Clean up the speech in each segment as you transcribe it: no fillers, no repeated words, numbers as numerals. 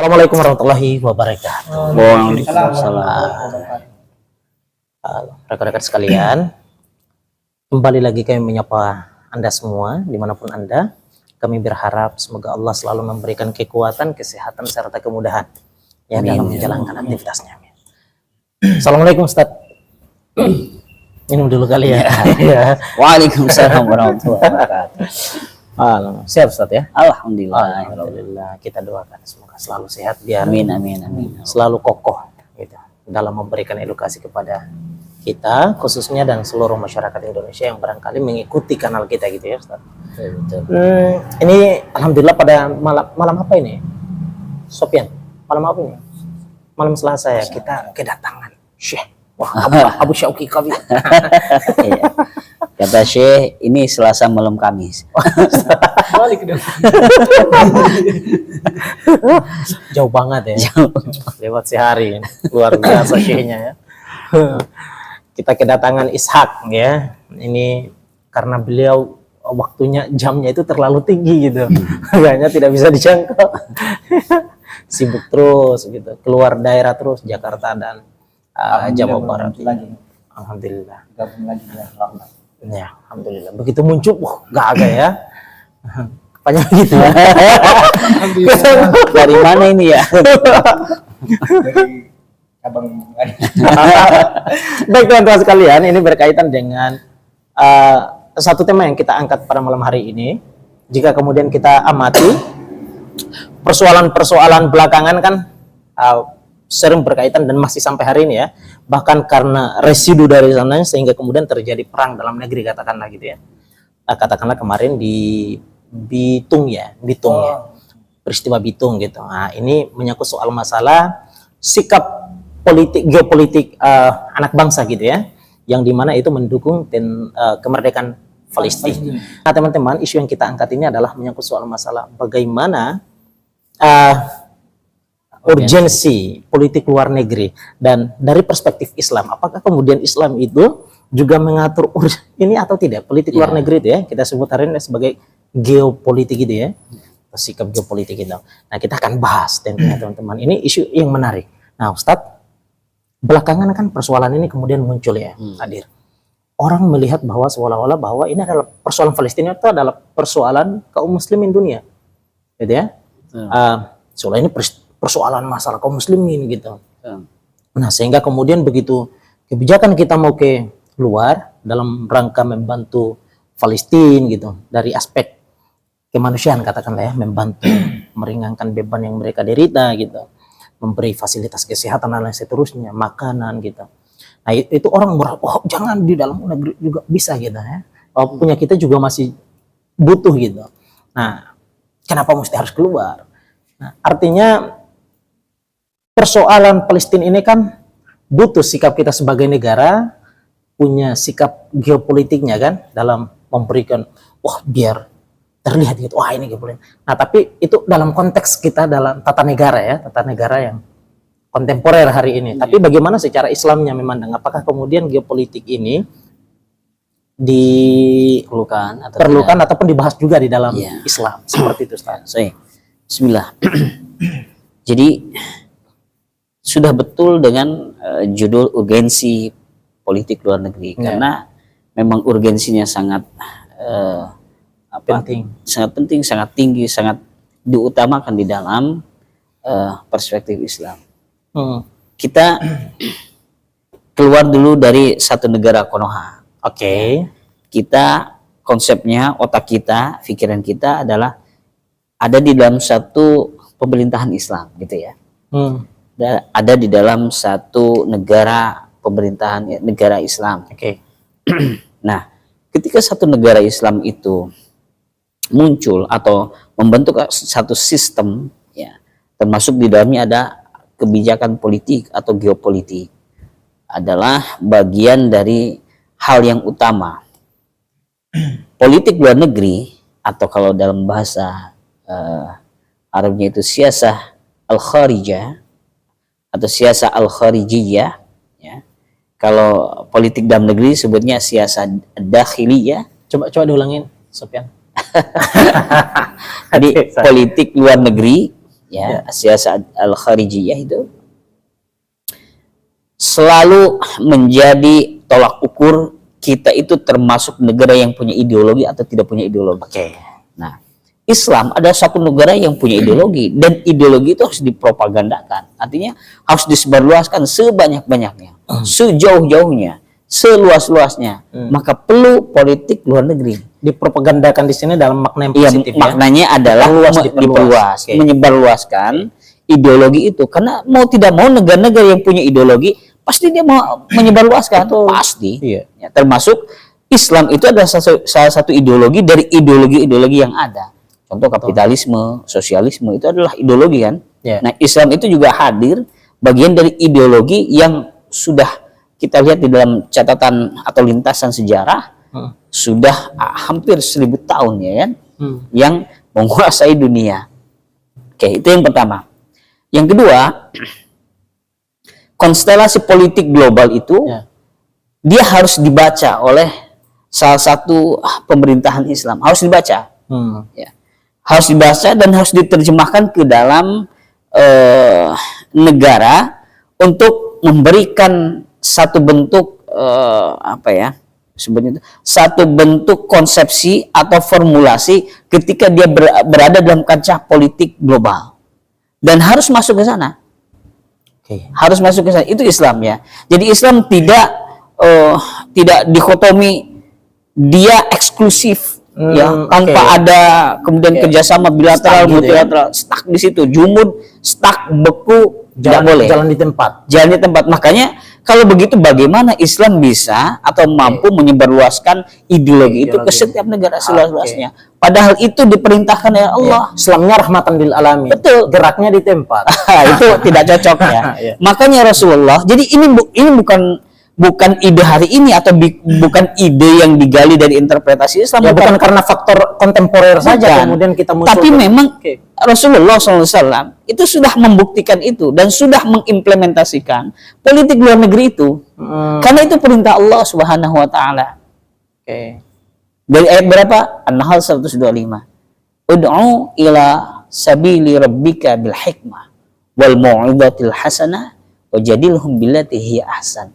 Assalamualaikum warahmatullahi wabarakatuh. Waalaikumsalam. Rekan-rekan sekalian, kembali lagi kami menyapa Anda semua dimanapun Anda. Kami berharap semoga Allah selalu memberikan kekuatan, kesehatan serta kemudahan ya dalam menjalankan aktivitasnya. Assalamualaikum Ustaz. Minum dulu kali ya. Waalaikumsalam warahmatullahi wabarakatuh. Siap Ustaz ya. Alhamdulillah. Alhamdulillah, kita doakan semoga selalu sehat biar Amin. selalu kokoh gitu dalam memberikan edukasi kepada kita khususnya dan seluruh masyarakat Indonesia yang barangkali mengikuti kanal kita gitu ya Ustaz. Betul. Ini alhamdulillah pada malam apa ini? Sofyan, malam apa ini? Malam Selasa ya, kita kedatangan Syekh Abu Syauqi Qabi. Iya. Kata Syekh, ini Selasa malam Kamis. Balik dong. Jauh banget ya. Lewat sehari. Luar biasa Syekhnya ya. Kita kedatangan Ishak ya. Ini karena beliau waktunya jamnya itu terlalu tinggi gitu. Kayaknya tidak bisa dijangkau. Sibuk terus gitu. Keluar daerah terus Jakarta dan Jawa Barat. Alhamdulillah. Gabung lagi dengan Rahmat. Ya, alhamdulillah. Begitu muncul, gak agak ya. Banyak gitu. Dari mana ini ya? Dari cabang lain. Baik teman-teman sekalian, ini berkaitan dengan satu tema yang kita angkat pada malam hari ini. Jika kemudian kita amati persoalan-persoalan belakangan kan sering berkaitan dan masih sampai hari ini ya, bahkan karena residu dari sana sehingga kemudian terjadi perang dalam negeri katakanlah gitu ya. Katakanlah kemarin di Bitung ya, peristiwa Bitung gitu. Nah ini menyangkut soal masalah sikap politik geopolitik anak bangsa gitu ya, yang dimana itu mendukung kemerdekaan Palestina. Nah teman-teman, isu yang kita angkat ini adalah menyangkut soal masalah bagaimana urgensi politik luar negeri dan dari perspektif Islam, apakah kemudian Islam itu juga mengatur ini atau tidak politik luar negeri itu ya, kita sebut hari ini sebagai geopolitik gitu ya, sikap geopolitik itu. Nah kita akan bahas tentunya teman-teman, ini isu yang menarik. Nah Ustadz, belakangan kan persoalan ini kemudian muncul ya hadir. Orang melihat bahwa seolah-olah bahwa ini adalah persoalan Palestina itu adalah persoalan kaum muslimin dunia gitu ya. Seolah ini persoalan masalah kaum muslimin gitu. Nah sehingga kemudian begitu kebijakan kita mau ke luar dalam rangka membantu Palestina gitu dari aspek kemanusiaan katakanlah ya, membantu meringankan beban yang mereka derita gitu, memberi fasilitas kesehatan dan lain seterusnya, makanan gitu. Nah itu orang berharap, oh jangan di dalam negeri juga bisa gitu ya, punya kita juga masih butuh gitu. Nah kenapa mesti harus keluar? Nah, artinya persoalan Palestina ini kan butuh sikap kita sebagai negara, punya sikap geopolitiknya kan dalam memberikan, wah biar terlihat gitu, wah ini geopolitik. Nah tapi itu dalam konteks kita dalam tata negara ya, tata negara yang kontemporer hari ini. Tapi bagaimana secara Islamnya memandang, apakah kemudian geopolitik ini diperlukan ataupun dibahas juga di dalam Islam seperti itu Ustaz? Bismillah. Jadi sudah betul dengan judul urgensi politik luar negeri karena memang urgensinya sangat sangat penting, sangat tinggi, sangat diutamakan di dalam perspektif Islam. Kita keluar dulu dari satu negara Konoha. Kita konsepnya, otak kita, pikiran kita adalah ada di dalam satu pemerintahan Islam gitu ya. Ada di dalam satu negara pemerintahan negara Islam. Nah, ketika satu negara Islam itu muncul atau membentuk satu sistem, ya, termasuk di dalamnya ada kebijakan politik atau geopolitik, adalah bagian dari hal yang utama. Politik luar negeri atau kalau dalam bahasa Arabnya itu siyasah al-kharijah atau siyasah al-kharijiyah ya. Kalau politik dalam negeri sebutnya siyasah dakhiliyah. Coba diulangin Sofyan. Jadi politik luar negeri ya, siasat al-kharijiyah itu selalu menjadi tolak ukur kita itu termasuk negara yang punya ideologi atau tidak punya ideologi. Nah, Islam ada satu negara yang punya ideologi, dan ideologi itu harus dipropagandakan. Artinya harus disebarluaskan sebanyak-banyaknya, sejauh-jauhnya, seluas-luasnya. Maka perlu politik luar negeri. Dipropagandakan di sini dalam makna yang Iya, positif, maknanya adalah diperluas, menyebarluaskan ideologi itu. Karena mau tidak mau negara-negara yang punya ideologi pasti dia mau menyebarluaskan, pasti. Iya. Ya, termasuk Islam itu adalah salah satu ideologi dari ideologi-ideologi yang ada. Contoh kapitalisme, sosialisme itu adalah ideologi kan. Yeah. Nah, Islam itu juga hadir bagian dari ideologi yang sudah kita lihat di dalam catatan atau lintasan sejarah sudah hampir 1000 tahun ya kan, yang menguasai dunia. Oke, itu yang pertama. Yang kedua, konstelasi politik global itu dia harus dibaca oleh salah satu pemerintahan Islam, harus dibaca. Ya. Harus dibaca dan harus diterjemahkan ke dalam negara untuk memberikan satu bentuk sebenarnya satu bentuk konsepsi atau formulasi ketika dia berada dalam kancah politik global, dan harus masuk ke sana. Harus masuk ke sana. Itu Islam ya. Jadi Islam tidak dikotomi, dia eksklusif. Ya, tanpa ada kemudian kerjasama bilateral, multilateral, stuck di situ, jumud, stuck, beku, tidak boleh. Jalan di tempat. Jalan di tempat. Makanya kalau begitu bagaimana Islam bisa atau mampu menyebarluaskan ideologi itu ke setiap negara seluas-luasnya? Padahal itu diperintahkan oleh Allah. Islamnya rahmatan lil alamin. Betul. Geraknya di tempat. Itu tidak cocok ya. Makanya Rasulullah. Jadi ini bukan ide hari ini atau bukan ide yang digali dari interpretasi Islam, bukan karena faktor kontemporer saja kemudian kita muncul. Tapi memang Rasulullah SAW itu sudah membuktikan itu dan sudah mengimplementasikan politik luar negeri itu, karena itu perintah Allah Subhanahu Wa Taala. Dari ayat berapa? An-Nahl 125. Ud'u ila sabili rabbika bil hikmah wal mau'izatil hasanah wajadilhum billati hiya ahsan.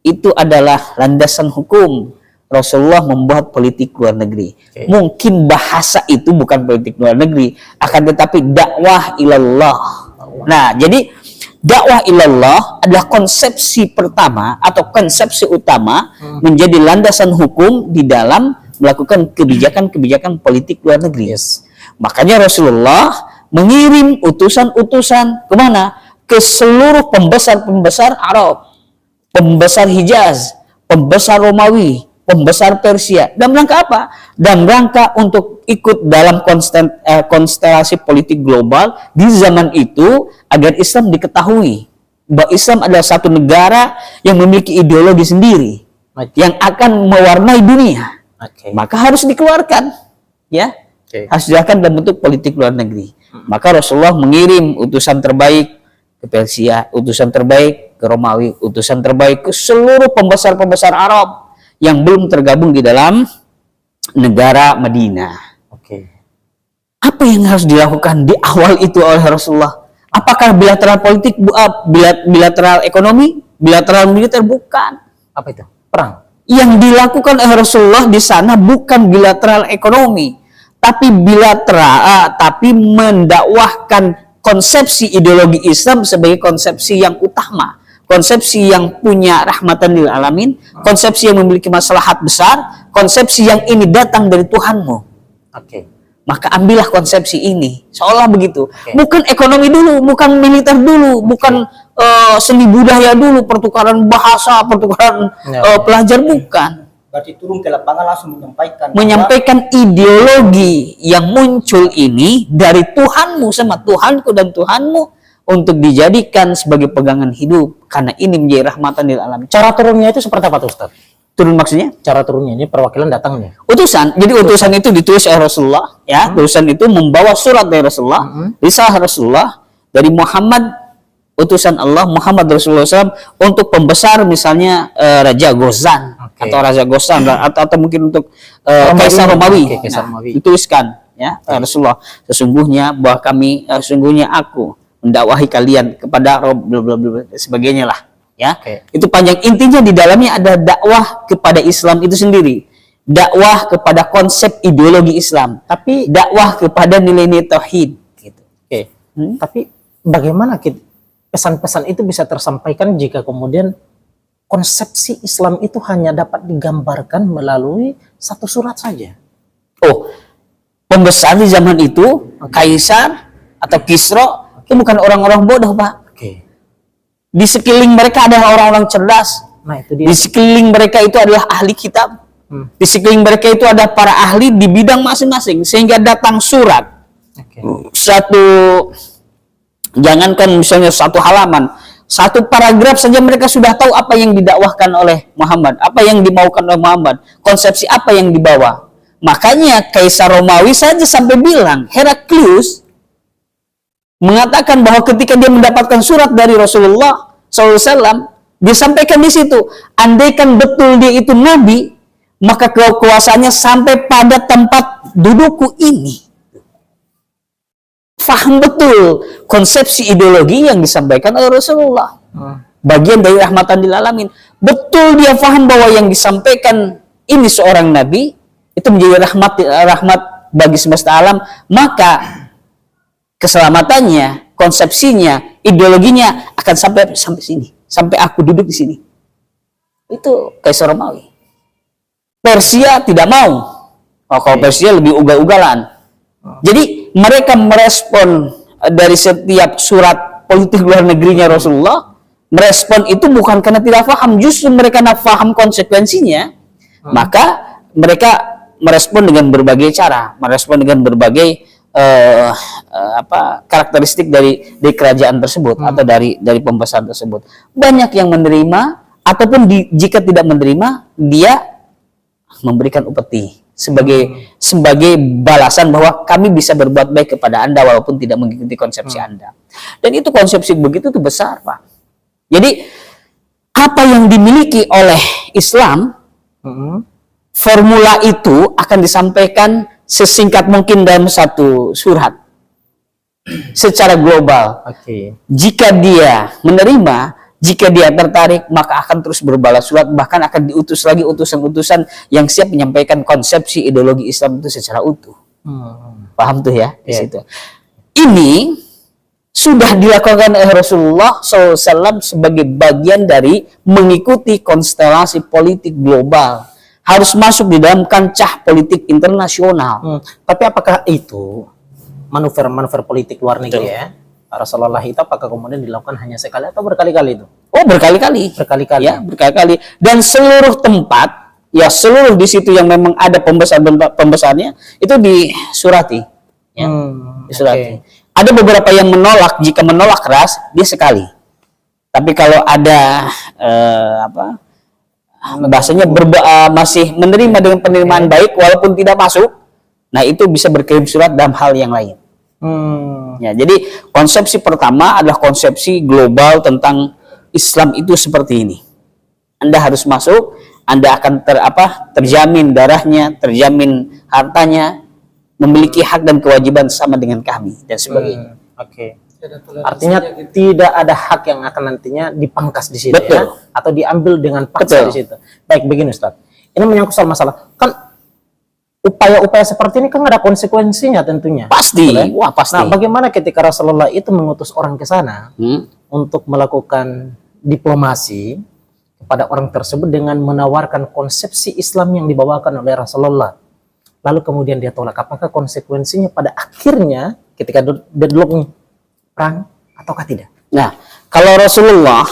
Itu adalah landasan hukum Rasulullah membuat politik luar negeri. Mungkin bahasa itu bukan politik luar negeri, akan tetapi dakwah ilallah. Nah, jadi dakwah ilallah adalah konsepsi pertama atau konsepsi utama menjadi landasan hukum di dalam melakukan kebijakan-kebijakan politik luar negeri. Makanya Rasulullah mengirim utusan-utusan kemana? Ke seluruh pembesar-pembesar Arab, pembesar Hijaz, pembesar Romawi, pembesar Persia. Dalam rangka apa? Dalam rangka untuk ikut dalam konstelasi politik global di zaman itu, agar Islam diketahui bahwa Islam adalah satu negara yang memiliki ideologi sendiri yang akan mewarnai dunia. Maka harus dikeluarkan, ya, harus dilakukan dalam bentuk politik luar negeri. Maka Rasulullah mengirim utusan terbaik ke Persia, utusan terbaik ke Romawi, utusan terbaik ke seluruh pembesar-pembesar Arab yang belum tergabung di dalam negara Madinah. Apa yang harus dilakukan di awal itu oleh Rasulullah? Apakah bilateral politik, bilateral ekonomi, bilateral militer? Bukan. Apa itu? Perang. Yang dilakukan oleh Rasulullah di sana bukan bilateral ekonomi, tapi bilateral, tapi mendakwahkan konsepsi ideologi Islam sebagai konsepsi yang utama, konsepsi yang punya rahmatan lil alamin, konsepsi yang memiliki maslahat besar, konsepsi yang ini datang dari Tuhanmu. Maka ambillah konsepsi ini, seolah begitu. Bukan ekonomi dulu, bukan militer dulu, bukan seni budaya dulu, pertukaran bahasa, pertukaran pelajar, bukan. Berarti turun ke lapangan langsung menyampaikan ideologi yang muncul ini dari Tuhanmu sama Tuhanku dan Tuhanmu untuk dijadikan sebagai pegangan hidup, karena ini menjadi rahmatan lil alamin. Cara turunnya itu seperti apa tuh, Ustaz? Turun maksudnya? Cara turunnya ini perwakilan datangnya. Utusan. Jadi utusan itu ditulis oleh Rasulullah, ya. Utusan itu membawa surat dari Rasulullah, risalah Rasulullah dari Muhammad, utusan Allah Muhammad Rasulullah SAW, untuk pembesar misalnya Raja Ghazan atau Raja Ghazan atau mungkin untuk Kaisar Romawi. Kaisar Romawi. Dituliskan ya Rasulullah, sesungguhnya bahwa kami sesungguhnya aku mendakwahi kalian kepada Rob bla bla bla dan sebagainya lah, ya. Itu panjang, intinya di dalamnya ada dakwah kepada Islam itu sendiri, dakwah kepada konsep ideologi Islam, tapi dakwah kepada nilai-nilai tauhid gitu. Tapi bagaimana pesan-pesan itu bisa tersampaikan jika kemudian konsepsi Islam itu hanya dapat digambarkan melalui satu surat saja? Oh, pembesar di zaman itu, Kaisar atau Kisro, itu bukan orang-orang bodoh, Pak. Di sekeliling mereka adalah orang-orang cerdas. Nah, itu dia. Di sekeliling mereka itu adalah ahli kitab. Di sekeliling mereka itu ada para ahli di bidang masing-masing, sehingga datang surat. Jangankan misalnya satu halaman, satu paragraf saja mereka sudah tahu apa yang didakwahkan oleh Muhammad, apa yang dimaukan oleh Muhammad, konsepsi apa yang dibawa. Makanya Kaisar Romawi saja sampai bilang, Heraklius mengatakan bahwa ketika dia mendapatkan surat dari Rasulullah SAW, dia sampaikan di situ, andaikan betul dia itu nabi, maka kekuasaannya sampai pada tempat dudukku ini. Faham betul konsepsi ideologi yang disampaikan oleh Rasulullah. Bagian dari rahmatan lil alamin. Betul dia faham bahwa yang disampaikan ini seorang nabi, itu menjadi rahmat bagi semesta alam, maka keselamatannya, konsepsinya, ideologinya akan sampai sini, sampai aku duduk di sini. Itu Kaisar Romawi. Persia tidak mau. Kalau Persia lebih ugal-ugalan. Jadi mereka merespon dari setiap surat politik luar negerinya Rasulullah, merespon itu bukan karena tidak paham, justru mereka paham konsekuensinya, maka mereka merespon dengan berbagai cara, merespon dengan berbagai karakteristik dari kerajaan tersebut atau dari pembesaran tersebut. Banyak yang menerima, ataupun jika tidak menerima, dia memberikan upeti sebagai balasan bahwa kami bisa berbuat baik kepada Anda walaupun tidak mengikuti konsepsi Anda. Dan itu konsepsi begitu tuh besar, Pak. Jadi apa yang dimiliki oleh Islam, formula itu akan disampaikan sesingkat mungkin dalam satu surat secara global. Jika dia menerima, jika dia tertarik, maka akan terus berbalas surat, bahkan akan diutus lagi utusan-utusan yang siap menyampaikan konsepsi ideologi Islam itu secara utuh. Paham tuh ya di situ. Ini sudah dilakukan oleh Rasulullah SAW sebagai bagian dari mengikuti konstelasi politik global. Harus masuk di dalam kancah politik internasional. Tapi apakah itu manuver-manuver politik luar negeri ya? Rasulullah itu apakah kemudian dilakukan hanya sekali atau berkali-kali itu? Oh, berkali-kali. Berkali-kali. Ya, berkali-kali. Dan seluruh tempat, ya seluruh di situ yang memang ada pembesarnya, itu disurati. Ya, disurati. Ada beberapa yang menolak, jika menolak keras, dia sekali. Tapi kalau ada bahasanya masih menerima dengan penerimaan baik walaupun tidak masuk, nah itu bisa berkirim surat dalam hal yang lain. Ya, jadi konsepsi pertama adalah konsepsi global tentang Islam itu seperti ini. Anda harus masuk, Anda akan terjamin darahnya, terjamin hartanya, memiliki hak dan kewajiban sama dengan kami dan sebagainya. Artinya tidak ada hak yang akan nantinya dipangkas di situ. Betul. Ya, atau diambil dengan paksa di situ. Baik, begini Ustaz. Ini menyangkut soal masalah kan upaya-upaya seperti ini kan ada konsekuensinya tentunya. Pasti. Betul, ya? Wah, pasti. Nah, bagaimana ketika Rasulullah itu mengutus orang ke sana untuk melakukan diplomasi kepada orang tersebut dengan menawarkan konsepsi Islam yang dibawakan oleh Rasulullah. Lalu kemudian dia tolak. Apakah konsekuensinya pada akhirnya ketika deadlock perang ataukah tidak? Nah, kalau Rasulullah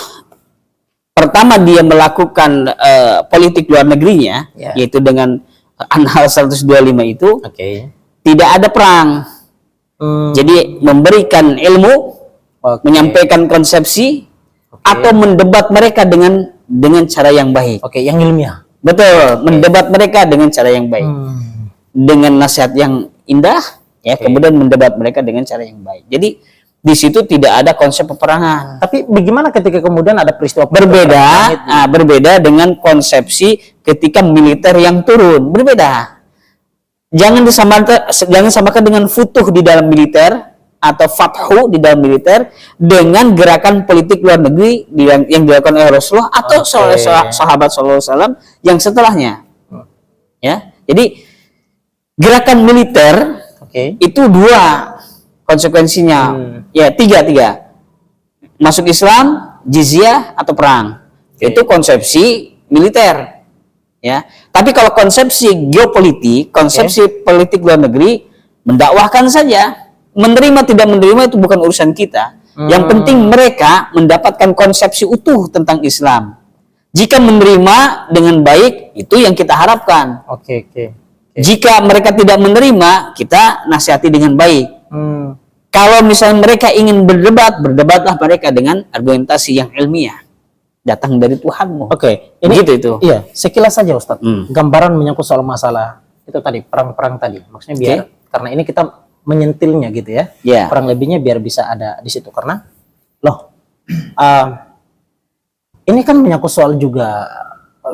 pertama dia melakukan politik luar negerinya, yaitu dengan An-Nahl 125 itu, tidak ada perang. Jadi memberikan ilmu, menyampaikan konsepsi, atau mendebat mereka dengan cara yang baik. Yang ilmiah. Betul, mendebat mereka dengan cara yang baik, dengan nasihat yang indah, ya kemudian mendebat mereka dengan cara yang baik. Jadi di situ tidak ada konsep peperangan. Tapi bagaimana ketika kemudian ada peristiwa berbeda dengan konsepsi ketika militer yang turun, berbeda. jangan samakan dengan futuh di dalam militer atau fathu di dalam militer dengan gerakan politik luar negeri yang dilakukan oleh Rasulullah atau oleh sahabat sallallahu alaihi wasallam yang setelahnya. Ya. Jadi gerakan militer itu dua konsekuensinya. Ya, tiga. Masuk Islam, jizyah atau perang. Itu konsepsi militer. Ya. Tapi kalau konsepsi geopolitik, konsepsi politik luar negeri, mendakwahkan saja. Menerima tidak menerima itu bukan urusan kita. Yang penting mereka mendapatkan konsepsi utuh tentang Islam. Jika menerima dengan baik, itu yang kita harapkan. Jika mereka tidak menerima, kita nasihati dengan baik. Kalau misalnya mereka ingin berdebat, berdebatlah mereka dengan argumentasi yang ilmiah. Datang dari Tuhanmu. Ini gitu itu. Iya, sekilas saja Ustaz. Gambaran menyangkut soal masalah itu tadi, perang-perang tadi. Maksudnya biar karena ini kita menyentilnya gitu ya. Kurang lebihnya biar bisa ada di situ karena ini kan menyangkut soal juga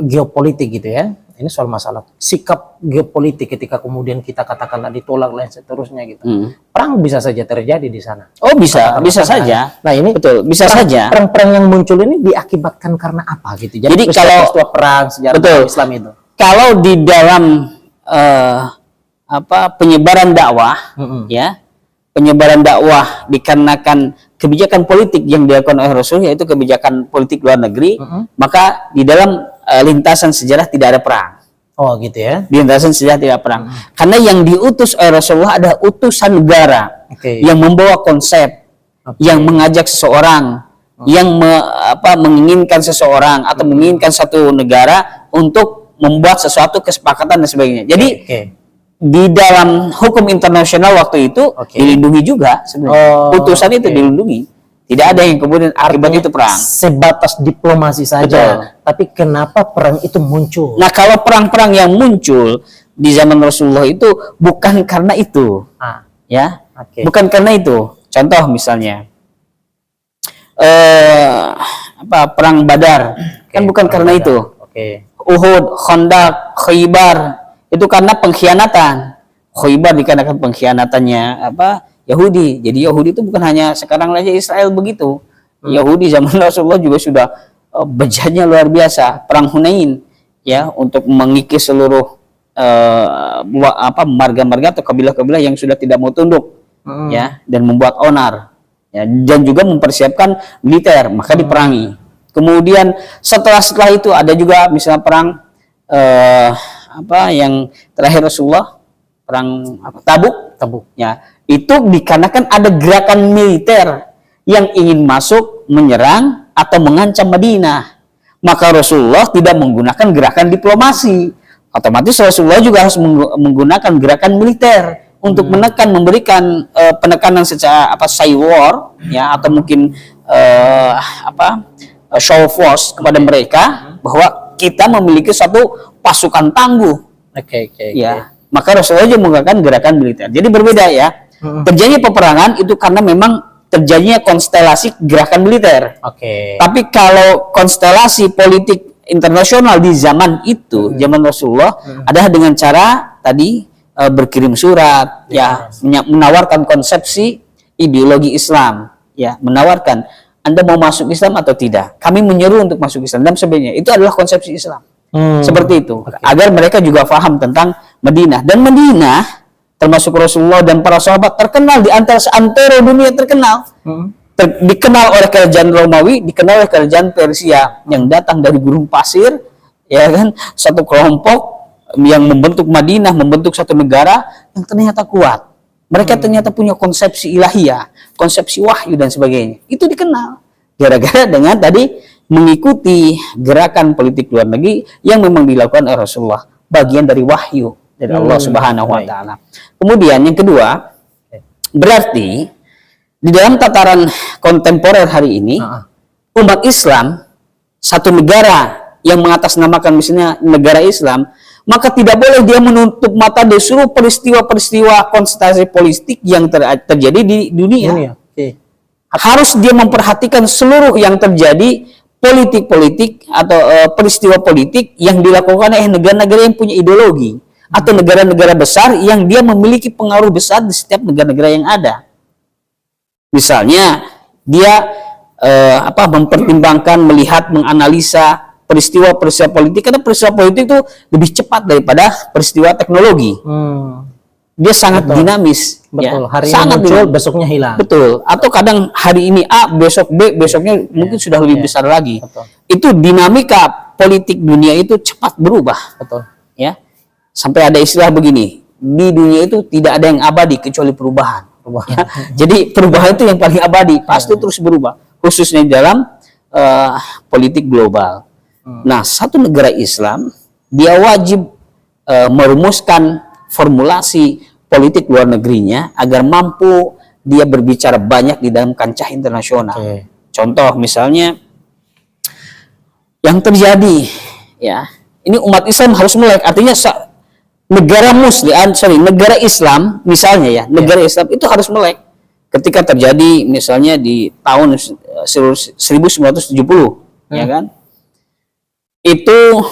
geopolitik gitu ya. Ini soal masalah sikap geopolitik ketika kemudian kita katakanlah ditolak dan seterusnya gitu. Perang bisa saja terjadi di sana. Oh bisa saja. Nah ini betul, bisa saja. Perang-perang yang muncul ini diakibatkan karena apa gitu. Jadi kalau perang sejarah Islam itu. Kalau di dalam penyebaran dakwah, ya, penyebaran dakwah dikarenakan kebijakan politik yang dilakukan oleh Rasul, yaitu kebijakan politik luar negeri, maka di dalam lintasan sejarah tidak ada perang. Oh gitu ya. Di lintasan sejarah tidak perang. Karena yang diutus oleh Rasulullah adalah utusan negara yang membawa konsep, yang mengajak seseorang, yang menginginkan seseorang atau menginginkan satu negara untuk membuat sesuatu kesepakatan dan sebagainya. Jadi di dalam hukum internasional waktu itu dilindungi juga sebenarnya. Utusan itu dilindungi. Tidak ada yang kemudian akibat itu perang. Sebatas diplomasi saja. Tapi kenapa perang itu muncul? Nah, kalau perang-perang yang muncul di zaman Rasulullah itu bukan karena itu. Ya. Bukan karena itu. Contoh misalnya perang Badar kan bukan karena itu. Uhud, Khandaq, Khaybar itu karena pengkhianatan. Khaybar dikarenakan pengkhianatannya Yahudi. Jadi Yahudi itu bukan hanya sekarang saja Israel begitu. Yahudi zaman Rasulullah juga sudah bejatnya luar biasa. Perang Hunain ya untuk mengikis seluruh marga-marga atau kabilah-kabilah yang sudah tidak mau tunduk ya dan membuat onar ya, dan juga mempersiapkan militer, maka diperangi. Kemudian setelah itu ada juga misalnya perang yang terakhir Rasulullah, perang Tabuk ya. Itu dikarenakan ada gerakan militer yang ingin masuk, menyerang atau mengancam Madinah. Maka Rasulullah tidak menggunakan gerakan diplomasi. Otomatis Rasulullah juga harus menggunakan gerakan militer untuk menekan, memberikan penekanan secara war ya, atau mungkin show force kepada mereka bahwa kita memiliki satu pasukan tangguh. Ya. Maka Rasulullah juga menggunakan gerakan militer. Jadi berbeda ya. Terjadinya peperangan itu karena memang terjadinya konstelasi gerakan militer. Tapi kalau konstelasi politik internasional di zaman itu, zaman Rasulullah, adalah dengan cara tadi berkirim surat, ya, menawarkan konsepsi ideologi Islam, ya, menawarkan Anda mau masuk Islam atau tidak. Kami menyeru untuk masuk Islam dan sebagainya. Itu adalah konsepsi Islam. Seperti itu. Agar mereka juga paham tentang Madinah. Dan Madinah termasuk Rasulullah dan para sahabat terkenal di antara seantero dunia terkenal. Dikenal oleh kerajaan Romawi, dikenal oleh kerajaan Persia yang datang dari gurun pasir, ya kan, satu kelompok yang membentuk Madinah, membentuk satu negara yang ternyata kuat. Mereka ternyata punya konsepsi ilahiyah, konsepsi wahyu dan sebagainya. Itu dikenal gara-gara dengan tadi mengikuti gerakan politik luar negeri yang memang dilakukan oleh Rasulullah, bagian dari wahyu dari Allah Subhanahu wa taala. Kemudian yang kedua, berarti di dalam tataran kontemporer hari ini, umat Islam, satu negara yang mengatasnamakan misalnya negara Islam, maka tidak boleh dia menutup mata dari seluruh peristiwa-peristiwa konstelasi politik yang terjadi di dunia. Harus dia memperhatikan seluruh yang terjadi, politik-politik atau peristiwa politik yang dilakukan oleh negara-negara yang punya ideologi atau negara-negara besar yang dia memiliki pengaruh besar di setiap negara-negara yang ada. Misalnya dia mempertimbangkan, melihat, menganalisa peristiwa-peristiwa politik, karena peristiwa politik itu lebih cepat daripada peristiwa teknologi. Dia sangat dinamis. Betul. Ya. Hari ini sangat muncul, dinamis. besoknya hilang. Betul. Atau kadang hari ini A, besok B, besoknya mungkin sudah lebih besar lagi. Betul. Itu dinamika politik dunia itu cepat berubah. Betul. Ya. Sampai ada istilah begini, di dunia itu tidak ada yang abadi kecuali perubahan. Ya. Jadi perubahan itu yang paling abadi, pasti terus berubah, khususnya dalam politik global. Nah, satu negara Islam dia wajib merumuskan formulasi politik luar negerinya agar mampu dia berbicara banyak di dalam kancah internasional. Contoh misalnya yang terjadi, ya, ini umat Islam harus melek, artinya negara negara Islam misalnya, ya, negara Islam itu harus melek ketika terjadi misalnya di tahun 1970, ya kan? Itu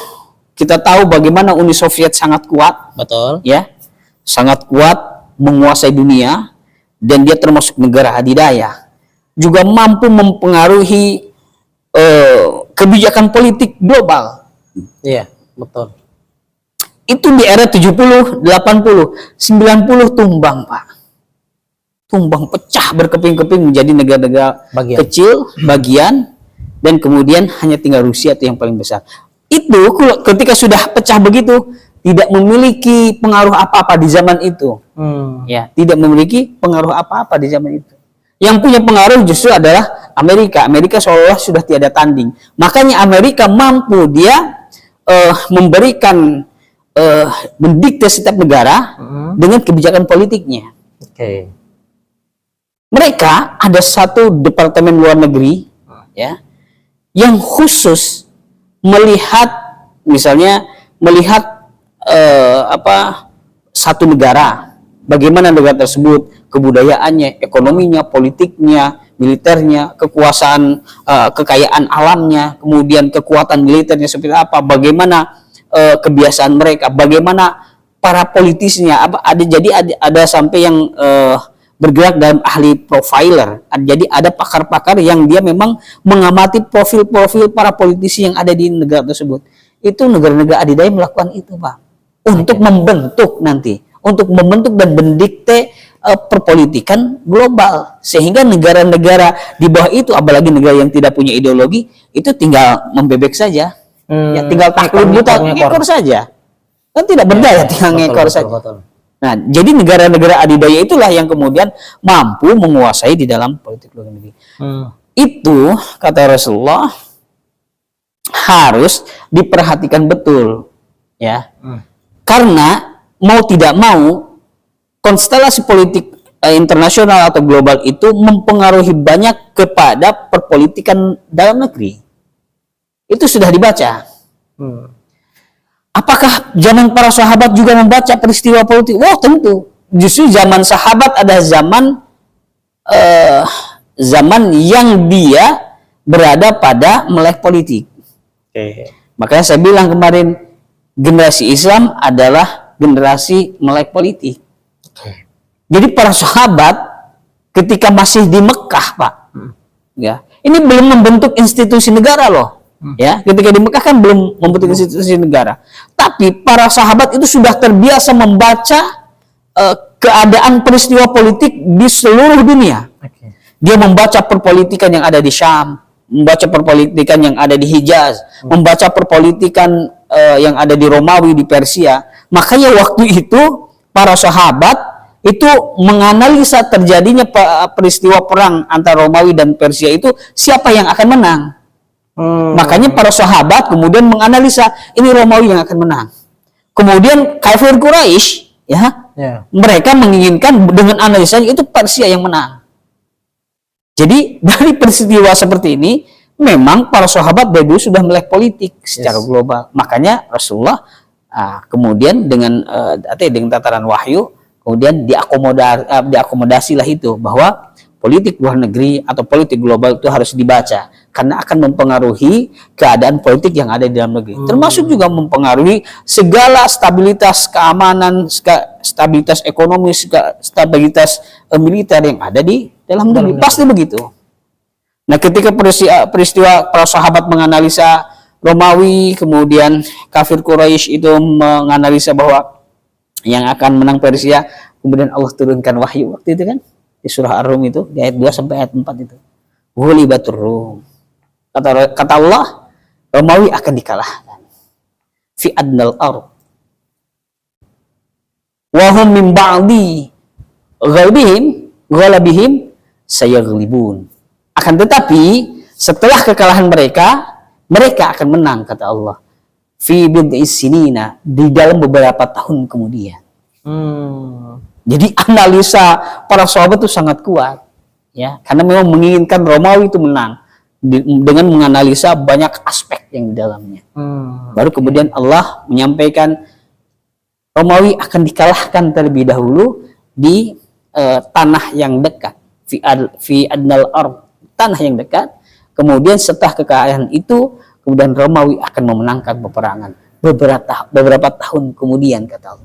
kita tahu bagaimana Uni Soviet sangat kuat, Betul. ya, sangat kuat menguasai dunia, dan dia termasuk negara adidaya, juga mampu mempengaruhi kebijakan politik global. Iya, betul. Itu di era 70, 80, 90 tumbang, Pak. Tumbang, pecah berkeping-keping menjadi negara-negara kecil, bagian, dan kemudian hanya tinggal Rusia itu yang paling besar. Itu ketika sudah pecah begitu, tidak memiliki pengaruh apa-apa di zaman itu. Ya, tidak memiliki pengaruh apa-apa di zaman itu. Yang punya pengaruh justru adalah Amerika. Amerika seolah-olah sudah tiada tanding. Makanya Amerika mampu dia memberikan mendikte setiap negara dengan kebijakan politiknya. Mereka ada satu departemen luar negeri, ya, yang khusus melihat, misalnya melihat satu negara, bagaimana negara tersebut, kebudayaannya, ekonominya, politiknya, militernya, kekuasaan, kekayaan alamnya, kemudian kekuatan militernya seperti apa, bagaimana kebiasaan mereka, bagaimana para politisnya, ada sampai yang bergerak dalam ahli profiler. Jadi ada pakar-pakar yang dia memang mengamati profil-profil para politisi yang ada di negara tersebut. Itu negara-negara adidaya melakukan itu, Pak, untuk membentuk dan mendikte perpolitikan global, sehingga negara-negara di bawah itu, apalagi negara yang tidak punya ideologi, itu tinggal membebek saja. Ya, tinggal takluk buta, ngekor saja, kan tidak berdaya, tinggal ngekor saja. Betul. Nah, jadi negara-negara adidaya itulah yang kemudian mampu menguasai di dalam politik luar negeri. Itu kata Rasulullah harus diperhatikan betul, ya, karena mau tidak mau konstelasi politik internasional atau global itu mempengaruhi banyak kepada perpolitikan dalam negeri. Itu sudah dibaca. Apakah zaman para sahabat juga membaca peristiwa politik? Wah, tentu. Justru zaman sahabat ada zaman yang dia berada pada melek politik. Makanya saya bilang kemarin, generasi Islam adalah generasi melek politik. Jadi para sahabat ketika masih di Mekah, Pak, ya, ini belum membentuk institusi negara loh. Ya, ketika di Mekah kan belum membentuk institusi negara. Tapi para sahabat itu sudah terbiasa membaca keadaan peristiwa politik di seluruh dunia. Dia membaca perpolitikan yang ada di Syam, membaca perpolitikan yang ada di Hijaz, membaca perpolitikan yang ada di Romawi, di Persia. Makanya waktu itu para sahabat itu menganalisa terjadinya peristiwa perang antara Romawi dan Persia itu, siapa yang akan menang. Makanya para sahabat kemudian menganalisa, ini Romawi yang akan menang. Kemudian kafir Quraisy, ya, mereka menginginkan dengan analisanya itu Persia yang menang. Jadi dari peristiwa seperti ini, memang para sahabat dari dulu sudah melek politik secara global. Makanya Rasulullah kemudian dengan tataran wahyu, kemudian diakomodasilah itu, bahwa politik luar negeri atau politik global itu harus dibaca. karena akan mempengaruhi keadaan politik yang ada di dalam negeri, termasuk juga mempengaruhi segala stabilitas keamanan, stabilitas ekonomi, stabilitas militer yang ada di dalam negeri. Pasti begitu. Nah, ketika peristiwa para sahabat menganalisa Romawi, kemudian kafir Quraisy itu menganalisa bahwa yang akan menang Persia, kemudian Allah turunkan wahyu waktu itu kan di surah Ar-Rum itu di ayat 2 sampai ayat 4 itu. Ghulibatur Rum. Kata Allah, Romawi akan dikalahkan. Fi adnal ard. Wa hum min ba'di ghalabihim sayaghlibun. Akan tetapi setelah kekalahan mereka akan menang, kata Allah. Fi bid'i sinina, di dalam beberapa tahun kemudian. Jadi analisa para sahabat itu sangat kuat, ya, karena memang menginginkan Romawi itu menang dengan menganalisa banyak aspek yang di dalamnya. Baru kemudian Allah menyampaikan Romawi akan dikalahkan terlebih dahulu di tanah yang dekat, fi adnal ard, tanah yang dekat. Kemudian setelah kekalahan itu, kemudian Romawi akan memenangkan peperangan beberapa tahun kemudian, kata Allah.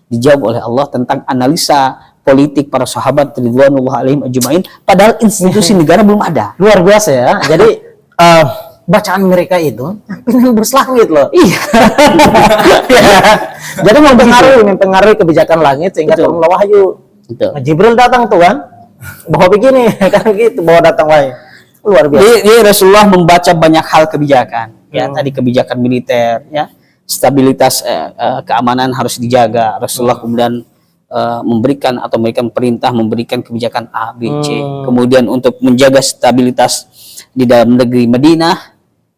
Dijawab oleh Allah tentang analisa politik para sahabat ridwanullah alaihim ajmain, padahal institusi negara belum ada. Luar biasa ya. Jadi bacaan mereka itu nembus langit loh. Iya. Jadi mempengaruhi kebijakan langit sehingga turunlah wahyu. Nah, Jibril datang tuh kan, bawa begini kan gitu, bawa datang wahyu. Luar biasa. Jadi Rasulullah membaca banyak hal kebijakan, ya, tadi kebijakan militer, ya, stabilitas keamanan harus dijaga. Rasulullah kemudian memberikan perintah memberikan kebijakan A, B, C. Kemudian untuk menjaga stabilitas di dalam negeri Madinah,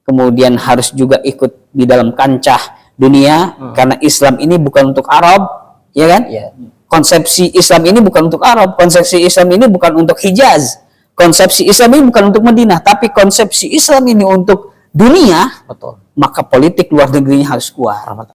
kemudian harus juga ikut di dalam kancah dunia, karena Islam ini bukan untuk Arab, ya kan? Ya. Konsepsi Islam ini bukan untuk Arab, konsepsi Islam ini bukan untuk Hijaz, konsepsi Islam ini bukan untuk Madinah, tapi konsepsi Islam ini untuk dunia. Betul. Maka politik luar negerinya harus kuat.